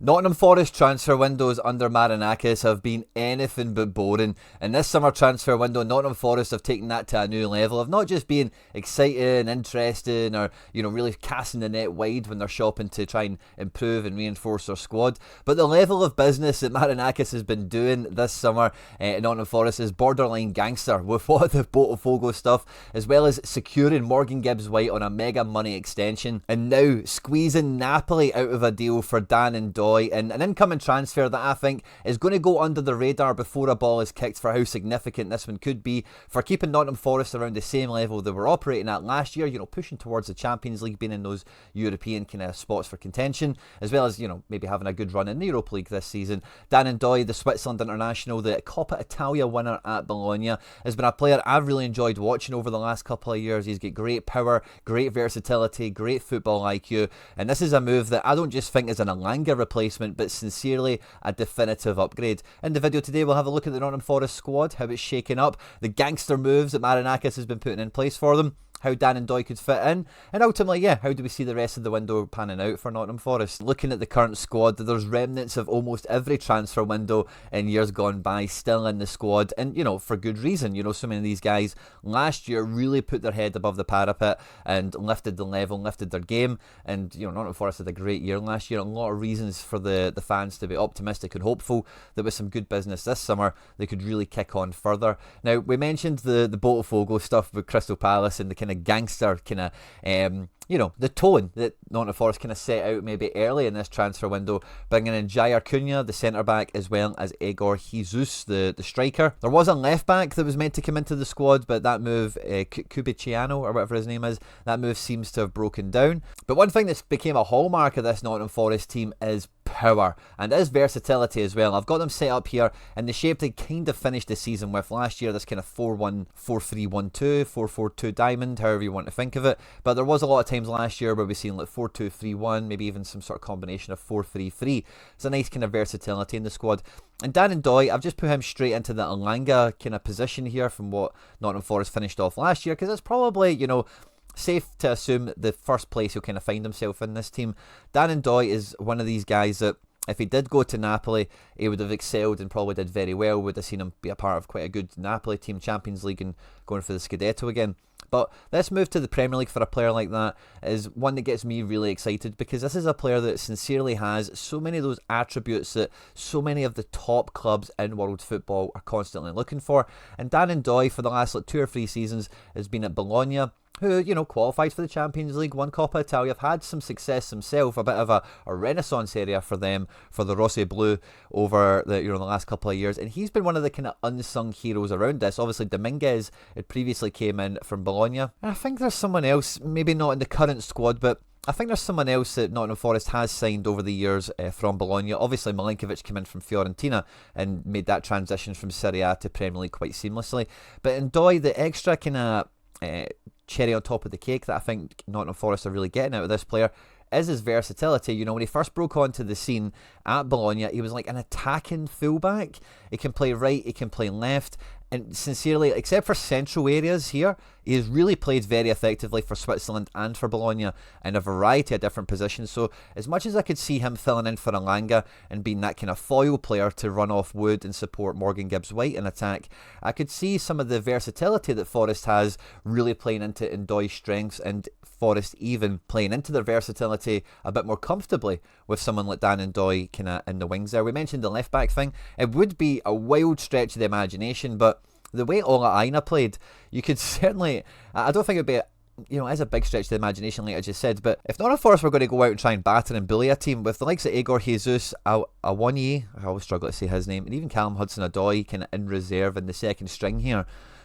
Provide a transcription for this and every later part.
Nottingham Forest transfer windows under Marinakis have been anything but boring, and this summer transfer window, Nottingham Forest have taken that to a new level of not just being exciting, interesting, or really casting the net wide when they're shopping to try and improve and reinforce their squad, but the level of business that Marinakis has been doing this summer at Nottingham Forest is borderline gangster, with what the Botafogo stuff, as well as securing Morgan Gibbs-White on a mega money extension, and now squeezing Napoli out of a deal for Dan Ndoye, and an incoming transfer that I think is going to go under the radar before a ball is kicked for how significant this one could be for keeping Nottingham Forest around the same level they were operating at last year, pushing towards the Champions League, being in those European kind of spots for contention, as well as, maybe having a good run in the Europa League this season. Dan Ndoye, the Switzerland international, the Coppa Italia winner at Bologna, has been a player I've really enjoyed watching over the last couple of years. He's got great power, great versatility, great football IQ, and this is a move that I don't just think is an Elanga replacement, but sincerely a definitive upgrade. In the video today, we'll have a look at the Nottingham Forest squad, how it's shaking up, the gangster moves that Marinakis has been putting in place for them, how Dan Ndoye could fit in, and ultimately, how do we see the rest of the window panning out for Nottingham Forest? Looking at the current squad, there's remnants of almost every transfer window in years gone by still in the squad, and for good reason. So many of these guys last year really put their head above the parapet and lifted the level, lifted their game, and Nottingham Forest had a great year last year. A lot of reasons for the fans to be optimistic and hopeful that with some good business this summer they could really kick on further. Now, we mentioned the Botafogo stuff with Crystal Palace and the kind of gangster kind of the tone that Nottingham Forest kind of set out maybe early in this transfer window, bringing in Jair Cunha, the centre-back, as well as Igor Jesus, the striker. There was a left-back that was meant to come into the squad, but that move, Cubiciano, or whatever his name is, that move seems to have broken down. But one thing that's became a hallmark of this Nottingham Forest team is power, and is versatility as well. I've got them set up here in the shape they kind of finished the season with last year, this kind of 4-1, 4-3-1-2, 4-4-2 diamond, however you want to think of it. But there was a lot of times last year where we've seen like 4-2-3-1, maybe even some sort of combination of 4-3-3. It's a nice kind of versatility in the squad. And Dan Ndoye, I've just put him straight into the Elanga kind of position here from what Nottingham Forest finished off last year, because it's probably, safe to assume the first place he'll kind of find himself in this team. Dan Ndoye is one of these guys that if he did go to Napoli, he would have excelled and probably did very well. Would have seen him be a part of quite a good Napoli team, Champions League, and going for the Scudetto again. But this move to the Premier League for a player like that is one that gets me really excited, because this is a player that sincerely has so many of those attributes that so many of the top clubs in world football are constantly looking for. And Dan Ndoye, for the last 2 or 3 seasons, has been at Bologna, who, qualified for the Champions League, won Coppa Italia, have had some success himself, a bit of a renaissance area for them, for the Rossi Blue over the last couple of years, and he's been one of the kind of unsung heroes around this. Obviously, Dominguez had previously came in from Bologna, and I think there's someone else, maybe not in the current squad, but I think there's someone else that Nottingham Forest has signed over the years from Bologna. Obviously, Marinakis came in from Fiorentina and made that transition from Serie A to Premier League quite seamlessly. But Ndoye, the extra kind of cherry on top of the cake that I think Nottingham Forest are really getting out of this player is his versatility. When he first broke onto the scene at Bologna, he was like an attacking fullback. He can play right, he can play left, and sincerely, except for central areas here, he has really played very effectively for Switzerland and for Bologna in a variety of different positions. So as much as I could see him filling in for Elanga and being that kind of foil player to run off Wood and support Morgan Gibbs-White in attack, I could see some of the versatility that Forest has really playing into Ndoye's strengths, and Forest even playing into their versatility a bit more comfortably with someone like Dan Ndoye kind of in the wings there. We mentioned the left back thing. It would be a wild stretch of the imagination, but the way Ola Aina played, you could certainly, I don't think it would be, as a big stretch of the imagination, like I just said, but if Nottingham Forest were going to go out and try and batter and bully a team with the likes of Igor Jesus, Awoniyi, I always struggle to say his name, and even Callum Hudson-Odoi kind of in reserve in the second string here,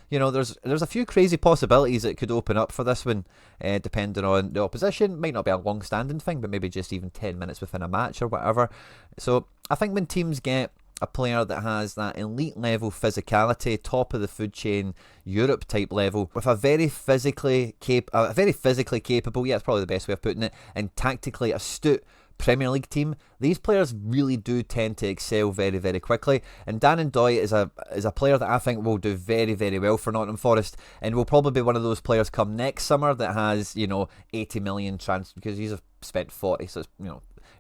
there's a few crazy possibilities that could open up for this one, depending on the opposition. Might not be a long-standing thing, but maybe just even 10 minutes within a match or whatever. So I think when teams get a player that has that elite level physicality, top of the food chain, Europe type level, with a very physically capable, it's probably the best way of putting it, and tactically astute Premier League team, these players really do tend to excel very, very quickly. And Dan Ndoye is a player that I think will do very, very well for Nottingham Forest, and will probably be one of those players come next summer that has 80 million because he's spent 40, so it's,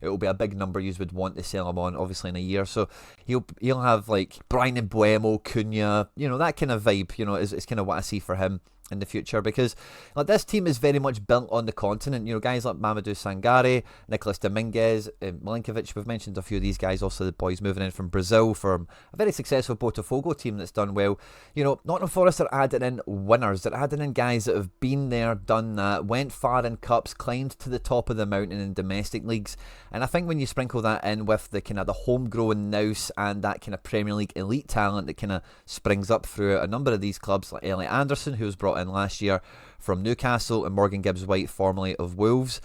it will be a big number you would want to sell him on, obviously, in a year. So he'll have like Brian Mbuemo, Cunha, that kind of vibe, is kind of what I see for him in the future, because like this team is very much built on the continent. Guys like Mamadou Sangare, Nicolas Dominguez, Milinkovic, we've mentioned a few of these guys, also the boys moving in from Brazil from a very successful Botafogo team that's done well. Nottingham Forest are adding in winners. They're adding in guys that have been there, done that, went far in cups, climbed to the top of the mountain in domestic leagues. And I think when you sprinkle that in with the kind of the homegrown nous and that kind of Premier League elite talent that kind of springs up through a number of these clubs, like Elliot Anderson, who was brought in last year from Newcastle, and Morgan Gibbs-White, formerly of Wolves,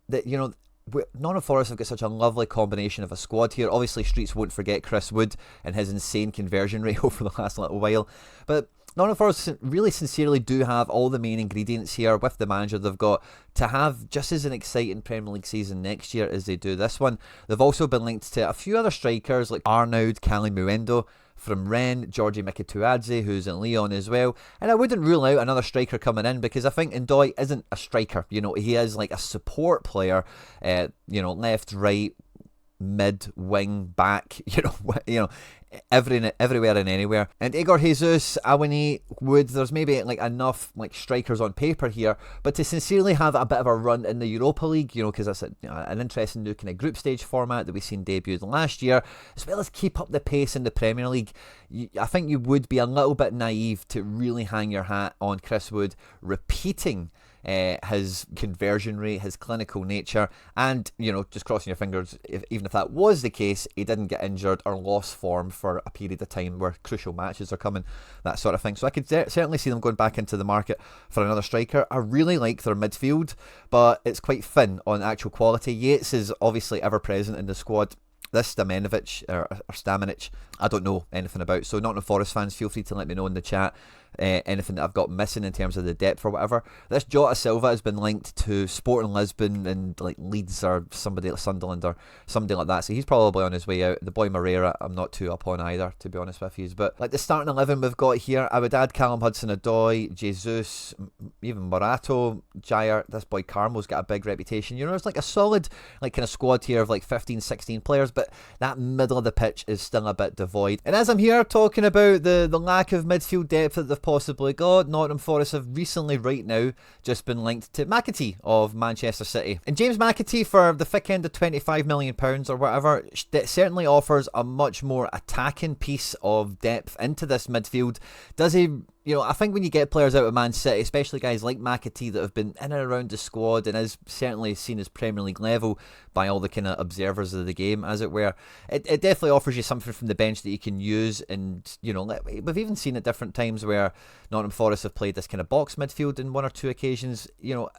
that Nottingham Forest have got such a lovely combination of a squad here. Obviously, Streets won't forget Chris Wood and his insane conversion rate over the last little while, but Nottingham Forest really sincerely do have all the main ingredients here with the manager they've got to have just as an exciting Premier League season next year as they do this one. They've also been linked to a few other strikers like Arnaud Kalimuendo from Rennes, Georgie Mikituadze, who's in Lyon as well. And I wouldn't rule out another striker coming in, because I think Ndoye isn't a striker. He is like a support player, left, right, mid, wing, back, everywhere and anywhere. And Igor Jesus, Awani, Wood, there's maybe like enough like strikers on paper here, but to sincerely have a bit of a run in the Europa League, because that's an interesting new kind of group stage format that we've seen debuted last year, as well as keep up the pace in the Premier League, I think you would be a little bit naive to really hang your hat on Chris Wood repeating his conversion rate, his clinical nature, and just crossing your fingers, even if that was the case, he didn't get injured or lost form for a period of time where crucial matches are coming, that sort of thing. So I could certainly see them going back into the market for another striker. I really like their midfield, but it's quite thin on actual quality. Yates is obviously ever present in the squad. This Stamenic, I don't know anything about. So Nottingham Forest fans, feel free to let me know in the chat anything that I've got missing in terms of the depth or whatever. This Jota Silva has been linked to Sporting Lisbon and like Leeds or somebody like Sunderland or somebody like that. So he's probably on his way out. The boy Moreira, I'm not too up on either, to be honest with you. But like the starting 11 we've got here, I would add Callum Hudson-Odoi, Jesus, even Morato, Jair. This boy Carmo's got a big reputation. It's like a solid like kind of squad here of like 15, 16 players, but that middle of the pitch is still a bit devoid. And as I'm here talking about the lack of midfield depth that they've possibly got, Nottingham Forest have recently, right now, just been linked to McAtee of Manchester City. And James McAtee, for the thick end of £25 million or whatever, that certainly offers a much more attacking piece of depth into this midfield. Does he... I think when you get players out of Man City, especially guys like McAtee that have been in and around the squad and is certainly seen as Premier League level by all the kind of observers of the game, as it were, it definitely offers you something from the bench that you can use. And, we've even seen at different times where Nottingham Forest have played this kind of box midfield in one or two occasions.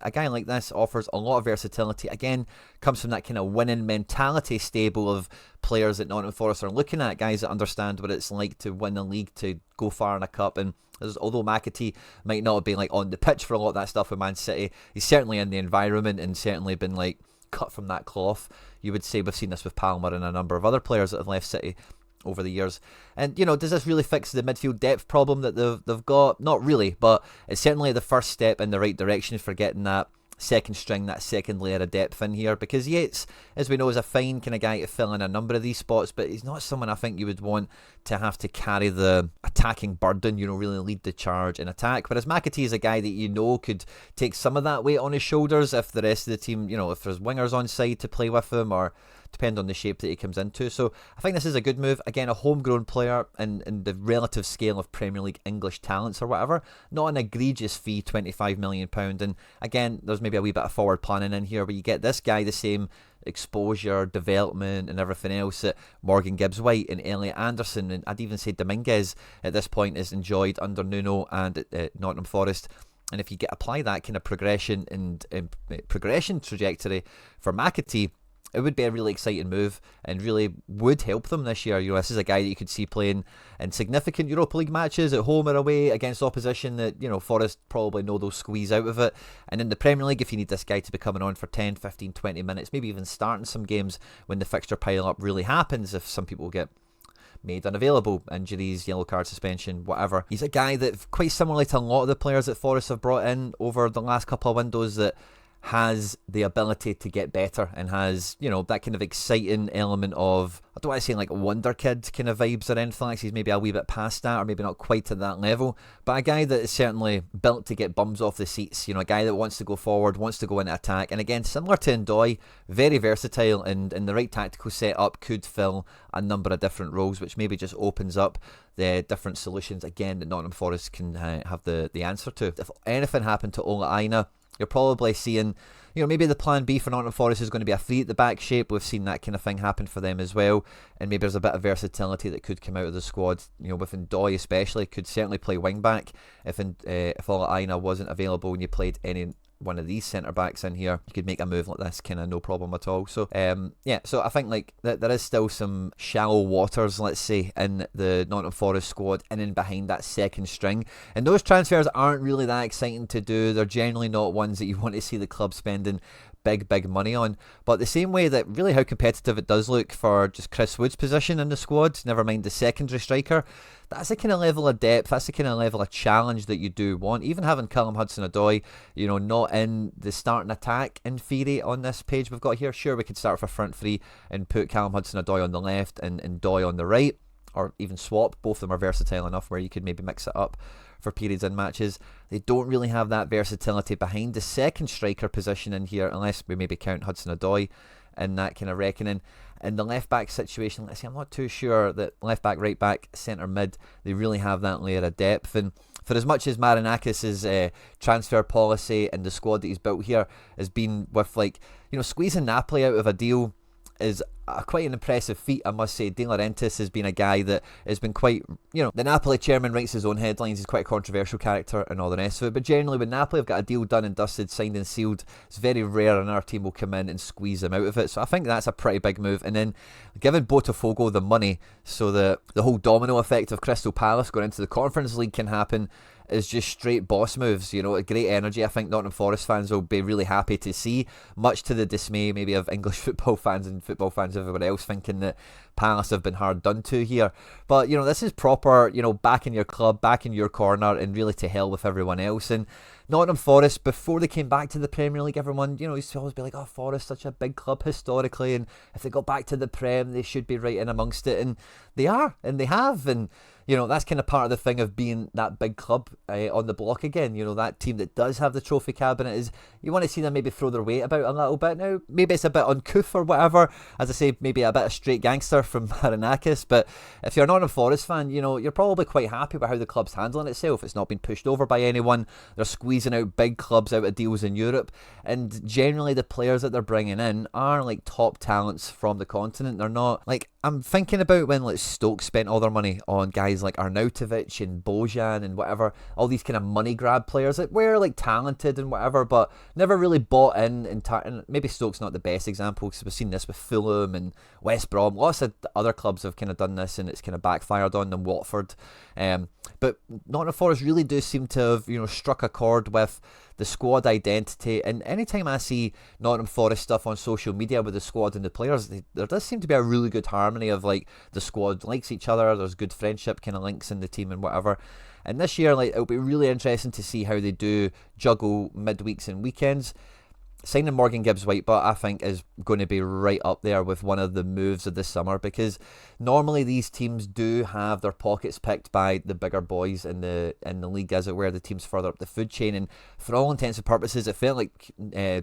A guy like this offers a lot of versatility. Again, comes from that kind of winning mentality stable of players that Nottingham Forest are looking at, guys that understand what it's like to win the league, to go far in a cup. And although McAtee might not have been like on the pitch for a lot of that stuff with Man City, he's certainly in the environment and certainly been like cut from that cloth. You would say we've seen this with Palmer and a number of other players that have left City over the years. And does this really fix the midfield depth problem that they've got? Not really, but it's certainly the first step in the right direction for getting that second string, that second layer of depth in here, because Yates, as we know, is a fine kind of guy to fill in a number of these spots, but he's not someone I think you would want to have to carry the attacking burden, really lead the charge in attack. Whereas McAtee is a guy that could take some of that weight on his shoulders if the rest of the team, if there's wingers on side to play with him, or depend on the shape that he comes into. So I think this is a good move. Again, a homegrown player in the relative scale of Premier League English talents or whatever. Not an egregious fee, £25 million. And again, there's maybe a wee bit of forward planning in here where you get this guy the same exposure, development and everything else that Morgan Gibbs-White and Elliot Anderson, and I'd even say Dominguez at this point, is enjoyed under Nuno and at Nottingham Forest. And if you apply that kind of progression and progression trajectory for McAtee, it would be a really exciting move and really would help them this year. This is a guy that you could see playing in significant Europa League matches at home or away against opposition that, Forest probably know they'll squeeze out of it. And in the Premier League, if you need this guy to be coming on for 10, 15, 20 minutes, maybe even starting some games when the fixture pile-up really happens, if some people get made unavailable, injuries, yellow card suspension, whatever. He's a guy that, quite similarly to a lot of the players that Forest have brought in over the last couple of windows, that has the ability to get better and has, that kind of exciting element of, I don't want to say like Wonder Kid kind of vibes or anything like that. He's maybe a wee bit past that, or maybe not quite at that level, but a guy that is certainly built to get bums off the seats, a guy that wants to go forward, wants to go into attack, and again, similar to Ndoye, very versatile, and in the right tactical setup could fill a number of different roles, which maybe just opens up the different solutions, again, that Nottingham Forest can have the answer to. If anything happened to Ola Aina, you're probably seeing, maybe the plan B for Nottingham Forest is going to be a three at the back shape. We've seen that kind of thing happen for them as well. And maybe there's a bit of versatility that could come out of the squad. With Ndoye especially, could certainly play wing back if Ola Aina wasn't available and you played any one of these centre backs in here, you could make a move like this kind of no problem at all. So so I think like there is still some shallow waters, let's say, in the Nottingham Forest squad in and behind that second string, and those transfers aren't really that exciting to do. They're generally not ones that you want to see the club spending big money on. But the same way that really how competitive it does look for just Chris Wood's position in the squad, never mind the secondary striker, that's the kind of level of depth, that's the kind of level of challenge that you do want. Even having Callum Hudson-Odoi, not in the starting attack in theory on this page we've got here. Sure, we could start with a front three and put Callum Hudson-Odoi on the left and Ndoye on the right, or even swap. Both of them are versatile enough where you could maybe mix it up for periods in matches. They don't really have that versatility behind the second striker position in here, unless we maybe count Hudson-Odoi in that kind of reckoning. In the left back situation, let's see, I'm not too sure that left back, right back, centre mid, they really have that layer of depth. And for as much as Marinakis' transfer policy and the squad that he's built here has been with, like, squeezing Napoli out of a deal is quite an impressive feat, I must say. De Laurentiis has been a guy that has been quite, the Napoli chairman writes his own headlines, he's quite a controversial character and all the rest of it, but generally when Napoli have got a deal done and dusted, signed and sealed, it's very rare another team will come in and squeeze them out of it. So I think that's a pretty big move. And then given Botafogo the money, so the whole domino effect of Crystal Palace going into the Conference League can happen, is just straight boss moves, a great energy. I think Nottingham Forest fans will be really happy to see, much to the dismay maybe of English football fans and football fans everywhere else, thinking that Palace have been hard done to here. But this is proper, back in your club, back in your corner, and really to hell with everyone else. And Nottingham Forest, before they came back to the Premier League, everyone, used to always be like, oh, Forest, such a big club historically, and if they got back to the Prem, they should be right in amongst it, and they are, and they have, and that's kind of part of the thing of being that big club on the block again. That team that does have the trophy cabinet, is you want to see them maybe throw their weight about a little bit. Now, maybe it's a bit uncouth or whatever, as I say, maybe a bit of straight gangster from Marinakis, but if you're not a Forest fan, you're probably quite happy with how the club's handling itself. It's not been pushed over by anyone. They're squeezing out big clubs out of deals in Europe, and generally the players that they're bringing in are like top talents from the continent. They're not like, I'm thinking about when like Stoke spent all their money on guys like Arnautovic and Bojan and whatever, all these kind of money grab players that were like talented and whatever, but never really bought in. And maybe Stoke's not the best example, because we've seen this with Fulham and West Brom. Lots of other clubs have kind of done this and it's kind of backfired on them, Watford. But Nottingham Forest really do seem to have, struck a chord with the squad identity. And anytime I see Nottingham Forest stuff on social media with the squad and the players, there does seem to be a really good harmony of like the squad likes each other, there's good friendship kind of links in the team and whatever. And this year, like, it'll be really interesting to see how they do juggle midweeks and weekends. Signing Morgan Gibbs-White, but I think is going to be right up there with one of the moves of the summer, because normally these teams do have their pockets picked by the bigger boys in the league, as it were, the teams further up the food chain. And for all intents and purposes, it felt like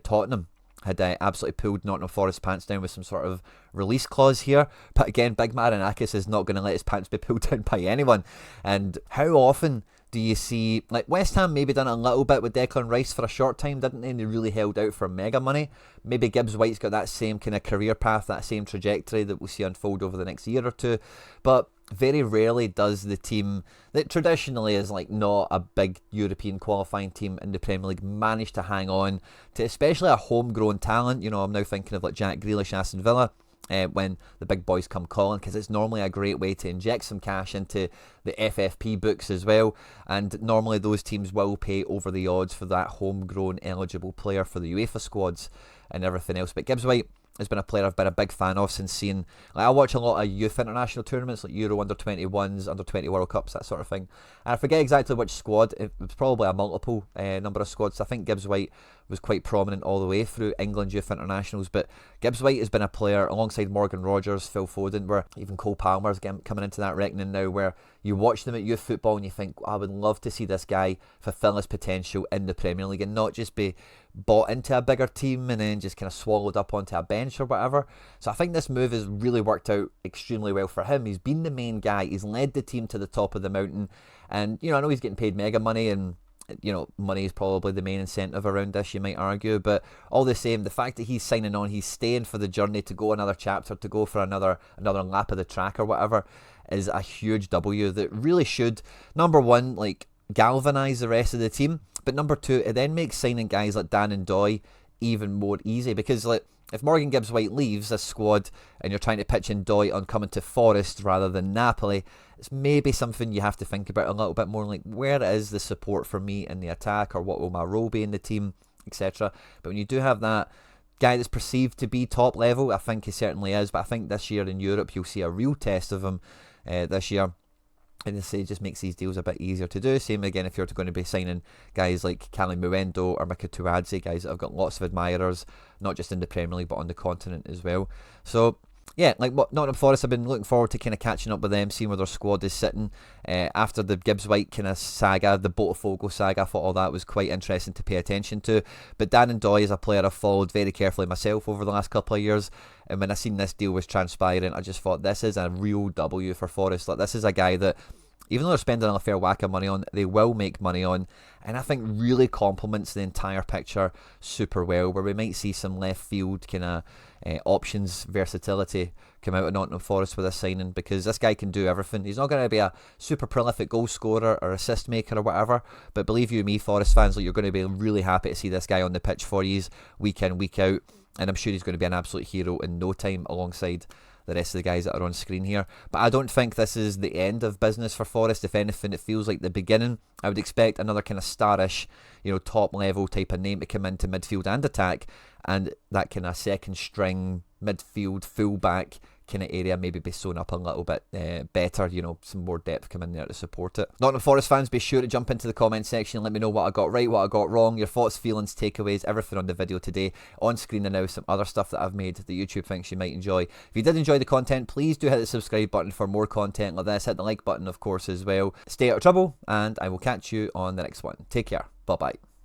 Tottenham had absolutely pulled Nottingham Forest pants down with some sort of release clause here. But again, Big Marinakis is not going to let his pants be pulled down by anyone. And how often do you see, like, West Ham maybe done a little bit with Declan Rice for a short time, didn't they? And they really held out for mega money. Maybe Gibbs-White's got that same kind of career path, that same trajectory that we'll see unfold over the next year or two. But very rarely does the team that traditionally is like not a big European qualifying team in the Premier League manage to hang on to especially a homegrown talent. I'm now thinking of like Jack Grealish, Aston Villa, when the big boys come calling, because it's normally a great way to inject some cash into the FFP books as well. And normally those teams will pay over the odds for that homegrown eligible player for the UEFA squads and everything else. But Gibbs-White, has been a player I've been a big fan of since seeing, like, I watch a lot of youth international tournaments like Euro under-21s, under-20 World Cups, that sort of thing. And I forget exactly which squad. It was probably a multiple number of squads. I think Gibbs-White was quite prominent all the way through England youth internationals, but Gibbs-White has been a player alongside Morgan Rogers, Phil Foden, where even Cole Palmer's coming into that reckoning now, where you watch them at youth football and you think, I would love to see this guy fulfill his potential in the Premier League and not just be bought into a bigger team and then just kind of swallowed up onto a bench or whatever. So I think this move has really worked out extremely well for him. He's been the main guy. He's led the team to the top of the mountain. And, I know he's getting paid mega money, and money is probably the main incentive around this, you might argue, but all the same, the fact that he's signing on, he's staying for the journey to go another chapter, to go for another lap of the track or whatever, is a huge W that really should, number one, like, galvanise the rest of the team, but number two, it then makes signing guys like Dan Ndoye even more easy, because, like, if Morgan Gibbs-White leaves this squad and you're trying to pitch Ndoye on coming to Forrest rather than Napoli, it's maybe something you have to think about a little bit more, like, where is the support for me in the attack, or what will my role be in the team, etc. But when you do have that guy that's perceived to be top level, I think he certainly is, but I think this year in Europe you'll see a real test of him this year. And it just makes these deals a bit easier to do. Same again if you're going to be signing guys like Cali Muendo or Mika Tuadze, guys that have got lots of admirers, not just in the Premier League but on the continent as well. So yeah, like what Nottingham Forest, I've been looking forward to kind of catching up with them, seeing where their squad is sitting after the Gibbs-White kind of saga, the Botafogo saga. I thought all that was quite interesting to pay attention to. But Dan Ndoye is a player I've followed very carefully myself over the last couple of years, and when I seen this deal was transpiring, I just thought this is a real W for Forest. Like, this is a guy that, even though they're spending a fair whack of money on, they will make money on, and I think really complements the entire picture super well, where we might see some left field kind of options versatility come out of Nottingham Forest with this signing, because this guy can do everything. He's not going to be a super prolific goal scorer or assist maker or whatever, but believe you me, Forest fans, like, you're going to be really happy to see this guy on the pitch for you week in, week out, and I'm sure he's going to be an absolute hero in no time alongside the rest of the guys that are on screen here. But I don't think this is the end of business for Forest. If anything, it feels like the beginning. I would expect another kind of starish, top level type of name to come into midfield and attack, and that kind of second string midfield fullback kind of area maybe be sewn up a little bit better, some more depth come in there to support it. Nottingham Forest fans, be sure to jump into the comment section and let me know what I got right, what I got wrong, your thoughts, feelings, takeaways, everything on the video today. On screen and now some other stuff that I've made that YouTube thinks you might enjoy. If you did enjoy the content, please do hit the subscribe button for more content like this. Hit the like button, of course, as well. Stay out of trouble, and I will catch you on the next one. Take care. Bye-bye.